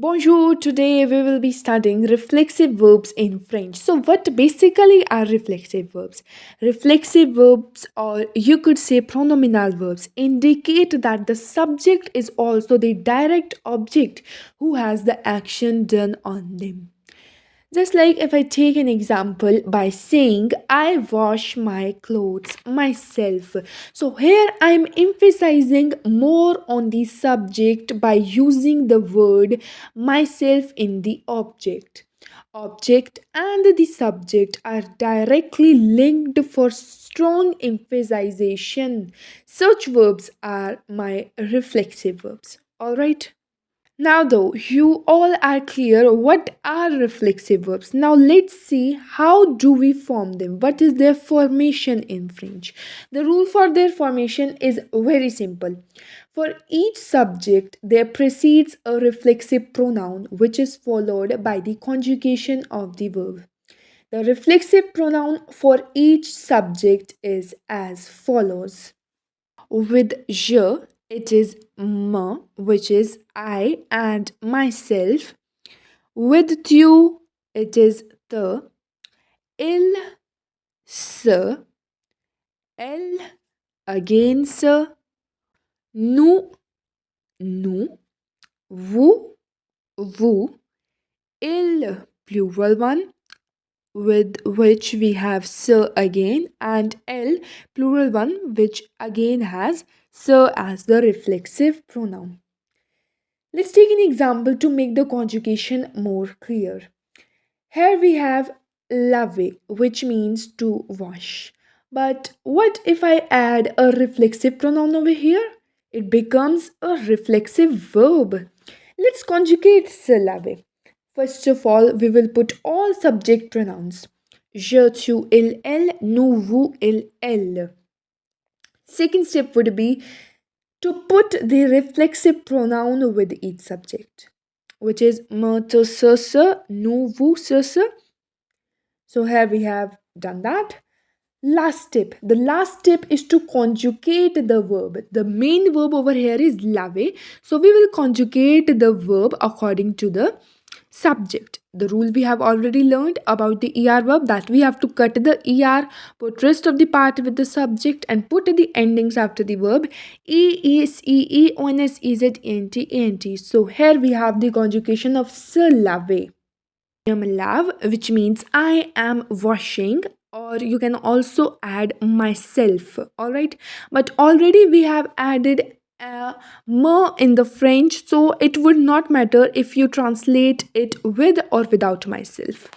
Bonjour, today we will be studying reflexive verbs in French. So, what basically are reflexive verbs? Reflexive verbs, or you could say pronominal verbs, indicate that the subject is also the direct object who has the action done on them. Just like if I take an example by saying, I wash my clothes myself. So here I'm emphasizing more on the subject by using the word myself in the object. Object and the subject are directly linked for strong emphasization. Such verbs are my reflexive verbs. Alright? Now, though, you all are clear what are reflexive verbs. Now, let's see how do we form them. What is their formation in French? The rule for their formation is very simple. For each subject, there precedes a reflexive pronoun which is followed by the conjugation of the verb. The reflexive pronoun for each subject is as follows. With je, it is me, which is I and myself. With tu, it is the. Il, se. Elle, again se. Nous, nous. Vous. Il, plural one, with which we have se again, and elle, plural one, which again has se as the reflexive pronoun. Let's take an example to make the conjugation more clear. Here we have laver, which means to wash. But what if I add a reflexive pronoun over here? It becomes a reflexive verb. Let's conjugate se laver. First of all, we will put all subject pronouns. Je, tu, il, elle, nous, vous, il, elle. Second step would be to put the reflexive pronoun with each subject, which is me, te, se, nous, vous, se. So here we have done that. Last step. The last step is to conjugate the verb. The main verb over here is lave. So we will conjugate the verb according to the subject. The rule we have already learned about the er verb, that we have to cut the er, put rest of the part with the subject and put the endings after the verb. Es, ee, ons, ez, ent, ent. So here we have the conjugation of se lave. I am lave, which means I am washing, or you can also add myself. All right, but already we have added me in the French, so it would not matter if you translate it with or without myself.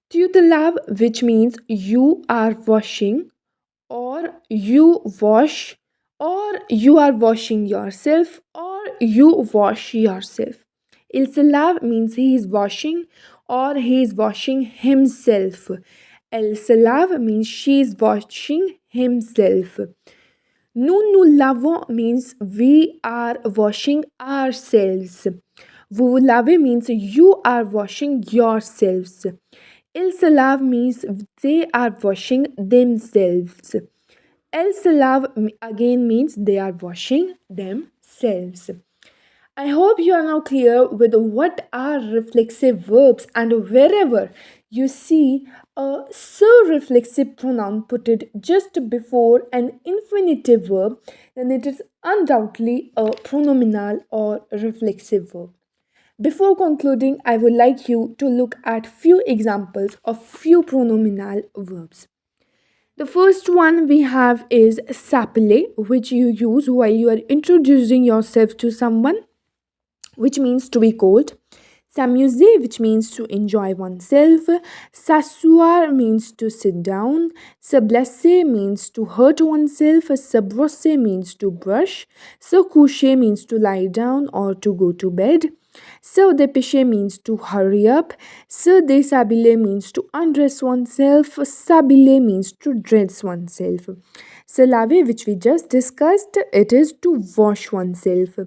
Tu te laves, which means you are washing, or you wash, or you are washing yourself, or you wash yourself. Il se lave means he is washing or he is washing himself. Elle se lave means she is washing himself. Nous lavons means we are washing ourselves. Vous lavez means you are washing yourselves. Ils se lavent means they are washing themselves. Elles se lavent again means they are washing themselves. I hope you are now clear with what are reflexive verbs, and wherever you see a reflexive pronoun put it just before an infinitive verb, then it is undoubtedly a pronominal or reflexive verb. Before concluding, I would like you to look at few examples of few pronominal verbs. The first one we have is s'appeler, which you use while you are introducing yourself to someone, which means to be called. S'amuser, which means to enjoy oneself. S'asseoir means to sit down. Se blesser means to hurt oneself. Se brosser means to brush. Se coucher means to lie down or to go to bed. Se dépêcher means to hurry up. Se déshabiller means to undress oneself. S'habiller means to dress oneself. Se laver, which we just discussed, it is to wash oneself.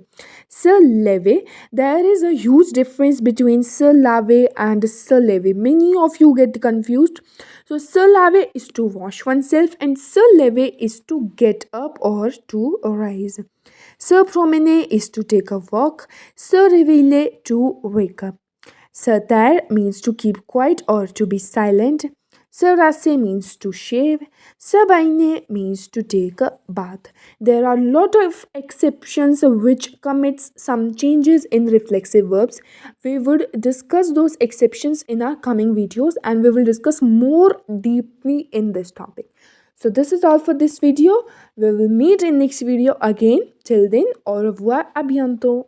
Se lever, there is a huge difference between se laver and se lever. Many of you get confused. So se laver is to wash oneself and se lever is to get up or to rise. Se promener is to take a walk. Se réveiller, to wake up. Se taire means to keep quiet or to be silent. Se rasser means to shave. Se baigner means to take a bath. There are a lot of exceptions which commits some changes in reflexive verbs. We would discuss those exceptions in our coming videos and we will discuss more deeply in this topic. So this is all for this video. We will meet in next video again. Till then, au revoir, à bientôt.